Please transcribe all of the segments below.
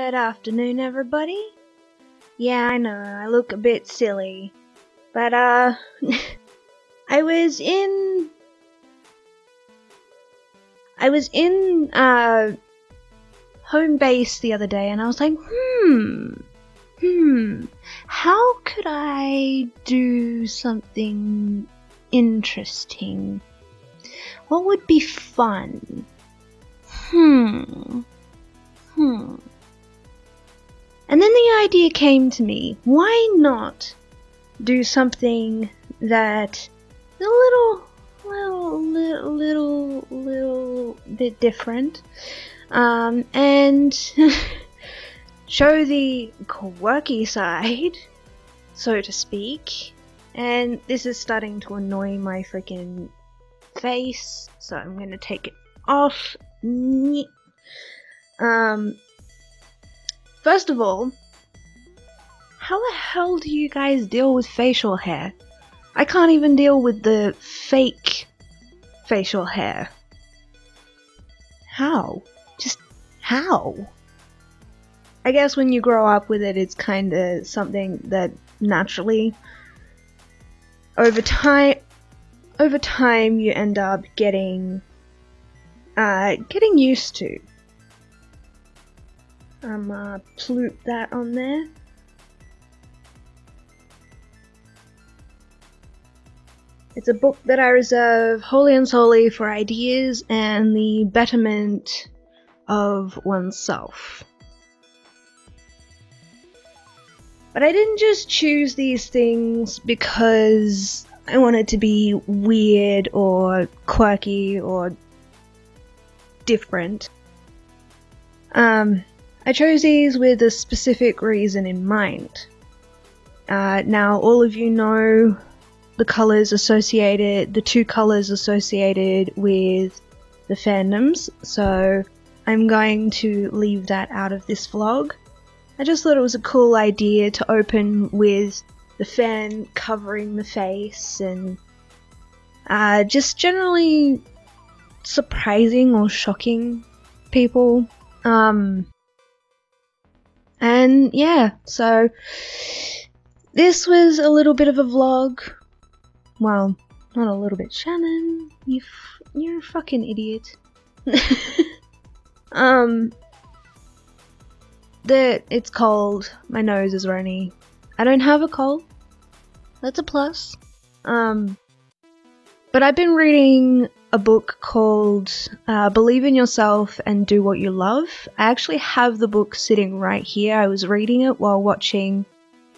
Good afternoon, everybody. Yeah, I know, I look a bit silly, but I was in home base the other day, and I was like, how could I do something interesting? What would be fun? And then the idea came to me, why not do something that a little bit different, and show the quirky side, so to speak. And this is starting to annoy my freaking face, so I'm gonna take it off. First of all, how the hell do you guys deal with facial hair? I can't even deal with the fake facial hair. How? Just how? I guess when you grow up with it, it's kinda something that naturally, over time you end up getting used to. Ploop that on there. It's a book that I reserve wholly and solely for ideas and the betterment of oneself. But I didn't just choose these things because I wanted to be weird or quirky or different. I chose these with a specific reason in mind. Now, all of you know the two colours associated with the fandoms, so I'm going to leave that out of this vlog. I just thought it was a cool idea to open with the fan covering the face and just generally surprising or shocking people. And yeah, so this was a little bit of a vlog. Well, not a little bit. Shannon, you're a fucking idiot. It's cold. My nose is runny. I don't have a cold. That's a plus. But I've been reading a book called Believe in Yourself and Do What You Love. I actually have the book sitting right here. I was reading it while watching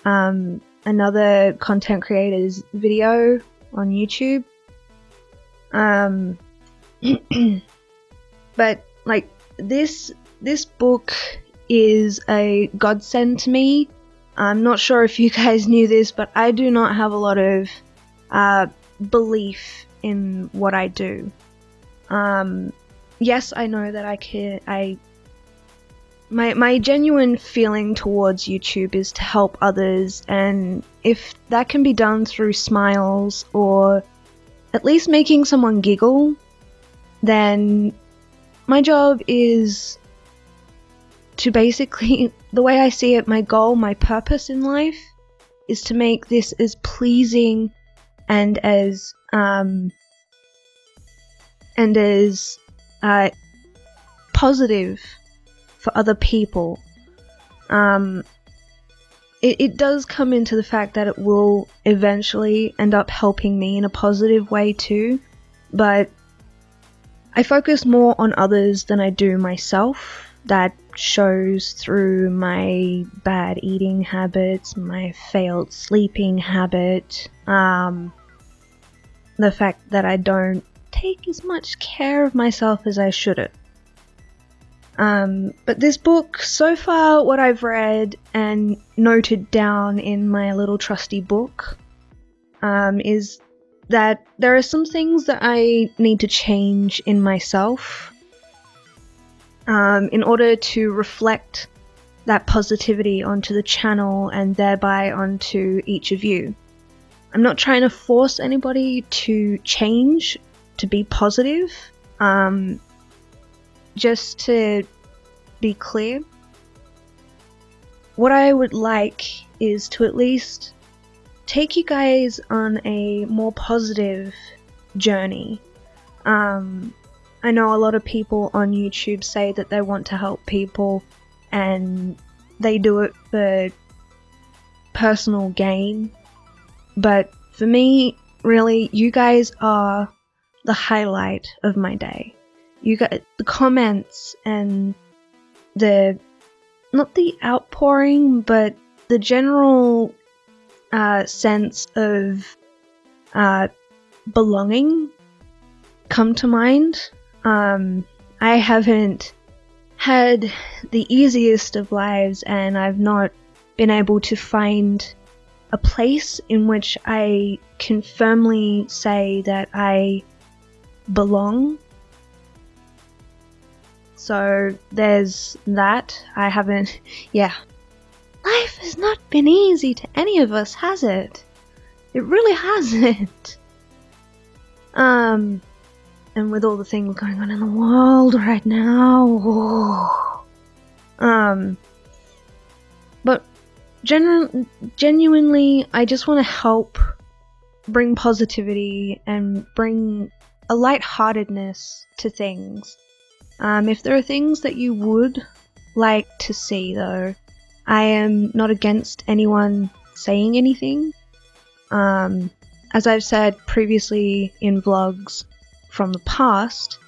another content creator's video on YouTube. But like this book is a godsend to me. I'm not sure if you guys knew this, but I do not have a lot of belief in what I do. Yes, I know that my genuine feeling towards YouTube is to help others, and if that can be done through smiles or at least making someone giggle, then my job is to basically, the way I see it, my goal, my purpose in life is to make this as pleasing and as positive for other people. It does come into the fact that it will eventually end up helping me in a positive way too, but I focus more on others than I do myself. That shows through my bad eating habits, my failed sleeping habit, the fact that I don't take as much care of myself as I should. But this book, so far what I've read and noted down in my little trusty book, is that there are some things that I need to change in myself in order to reflect that positivity onto the channel and thereby onto each of you. I'm not trying to force anybody to change, to be positive. Just to be clear, what I would like is to at least take you guys on a more positive journey. I know a lot of people on YouTube say that they want to help people and they do it for personal gain, but for me, really, you guys are the highlight of my day. You got the comments and not the outpouring, but the general sense of belonging come to mind. I haven't had the easiest of lives, and I've not been able to find a place in which I can firmly say that I belong. So there's that. Life has not been easy to any of us, has it? It really hasn't. And with all the things going on in the world right now, but genuinely, I just want to help bring positivity and bring a lightheartedness to things. If there are things that you would like to see, though, I am not against anyone saying anything. As I've said previously in vlogs from the past,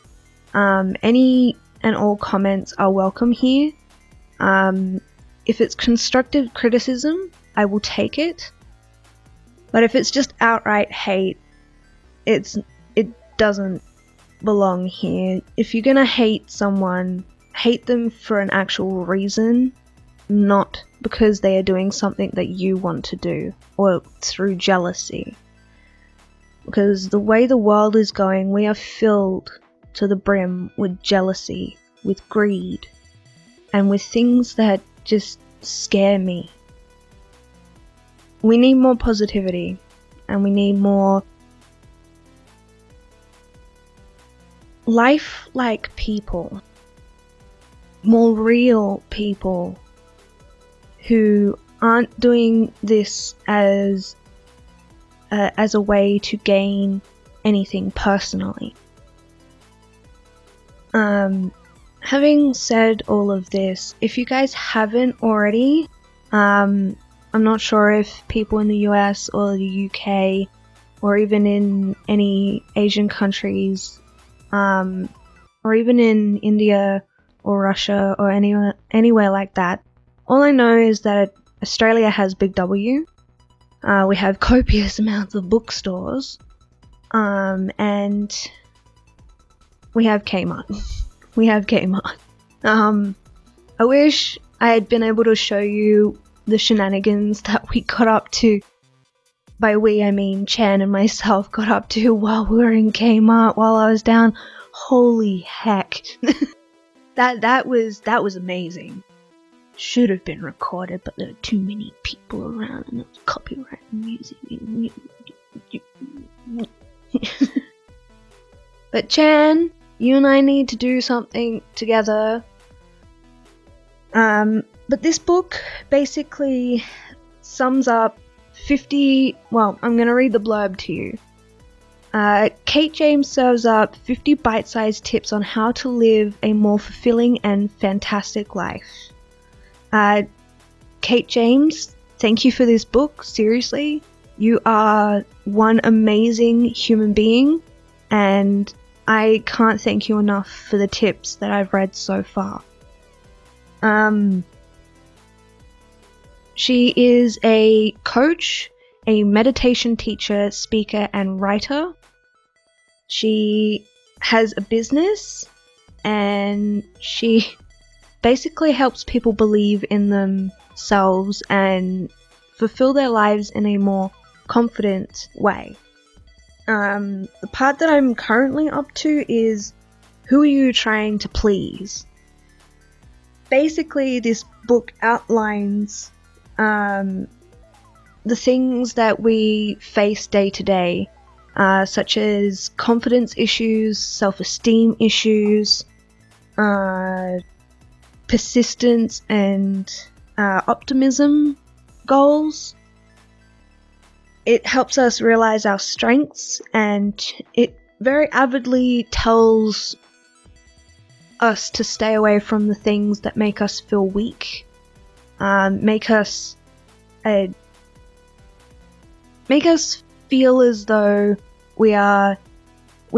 any and all comments are welcome here. If it's constructive criticism, I will take it. But if it's just outright hate, it doesn't belong here. If you're gonna hate someone, hate them for an actual reason, not because they are doing something that you want to do, or through jealousy. Because the way the world is going, we are filled to the brim with jealousy, with greed, and with things that just scare me. We need more positivity, and we need more life-like people, more real people who aren't doing this as a way to gain anything personally. Having said all of this, if you guys haven't already, I'm not sure if people in the US or the UK or even in any Asian countries, or even in India or Russia or anywhere like that, all I know is that Australia has Big W. We have copious amounts of bookstores, and we have Kmart. We have Kmart. I wish I had been able to show you the shenanigans that we got up to. By we, I mean Chan and myself got up to while we were in Kmart while I was down. Holy heck. that was amazing. Should have been recorded, but there were too many people around and it was copyright music. But Chan, you and I need to do something together. But this book basically sums up 50, well, I'm gonna read the blurb to you. Kate James serves up 50 bite-sized tips on how to live a more fulfilling and fantastic life. Kate James, thank you for this book, seriously. You are one amazing human being, and I can't thank you enough for the tips that I've read so far. She is a coach, a meditation teacher, speaker, and writer. She has a business, and she basically helps people believe in themselves and fulfill their lives in a more confident way. The part that I'm currently up to is, who are you trying to please? Basically, this book outlines the things that we face day to day, such as confidence issues, self-esteem issues, persistence and optimism goals. It helps us realize our strengths, and it very avidly tells us to stay away from the things that make us feel weak, make us feel as though we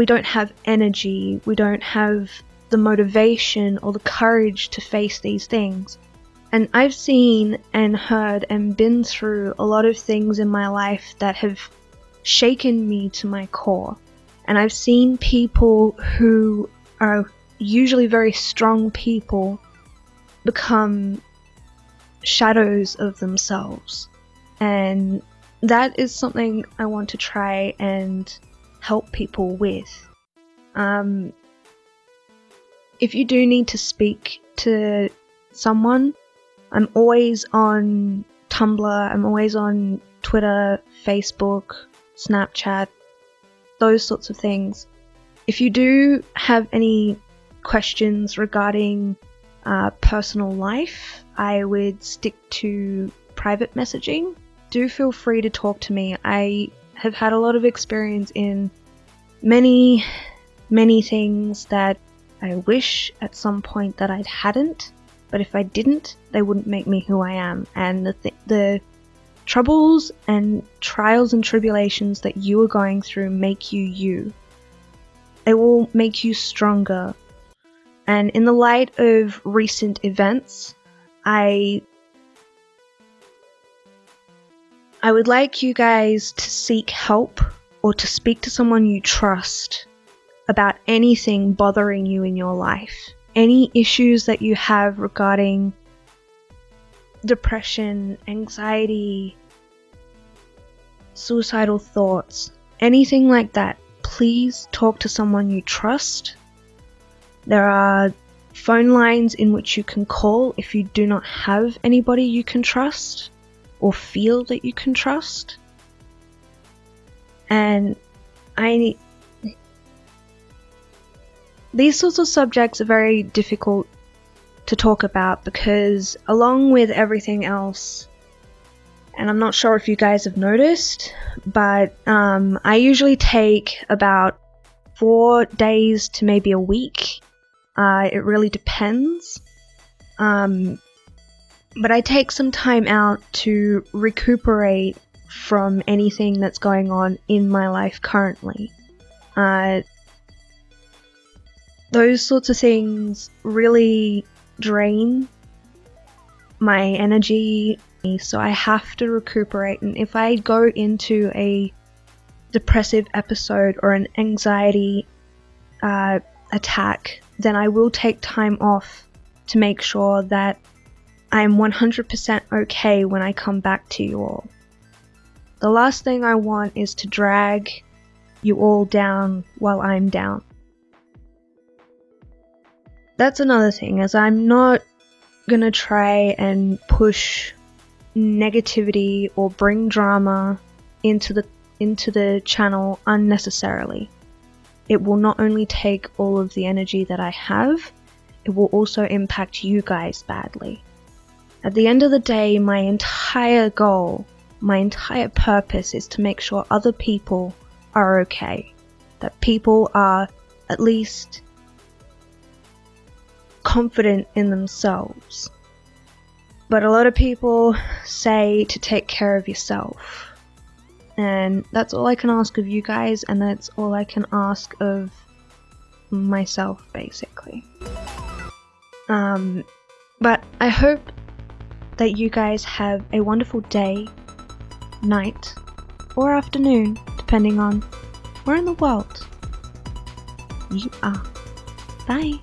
don't have energy, we don't have the motivation or the courage to face these things. And I've seen and heard and been through a lot of things in my life that have shaken me to my core. And I've seen people who are usually very strong people become shadows of themselves. And that is something I want to try and help people with. If you do need to speak to someone, I'm always on Tumblr, I'm always on Twitter, Facebook, Snapchat, those sorts of things. If you do have any questions regarding personal life, I would stick to private messaging. Do feel free to talk to me. I have had a lot of experience in many things that I wish at some point that I hadn't. But if I didn't, they wouldn't make me who I am. And the troubles and trials and tribulations that you are going through make you you. It will make you stronger. And in the light of recent events, I would like you guys to seek help or to speak to someone you trust about anything bothering you in your life. Any issues that you have regarding depression, anxiety, suicidal thoughts, anything like that, please talk to someone you trust. There are phone lines in which you can call if you do not have anybody you can trust or feel that you can trust. And these sorts of subjects are very difficult to talk about because along with everything else, and I'm not sure if you guys have noticed, but I usually take about 4 days to maybe a week. It really depends. But I take some time out to recuperate from anything that's going on in my life currently. Those sorts of things really drain my energy, so I have to recuperate. And if I go into a depressive episode or an anxiety attack, then I will take time off to make sure that I'm 100% okay when I come back to you all. The last thing I want is to drag you all down while I'm down. That's another thing, as I'm not gonna try and push negativity or bring drama into the channel unnecessarily. It will not only take all of the energy that I have, it will also impact you guys badly. At the end of the day, my entire goal, my entire purpose is to make sure other people are okay. That people are at least confident in themselves. But a lot of people say to take care of yourself. And that's all I can ask of you guys, and that's all I can ask of myself, basically. But I hope that you guys have a wonderful day, night, or afternoon, depending on where in the world you are. Bye!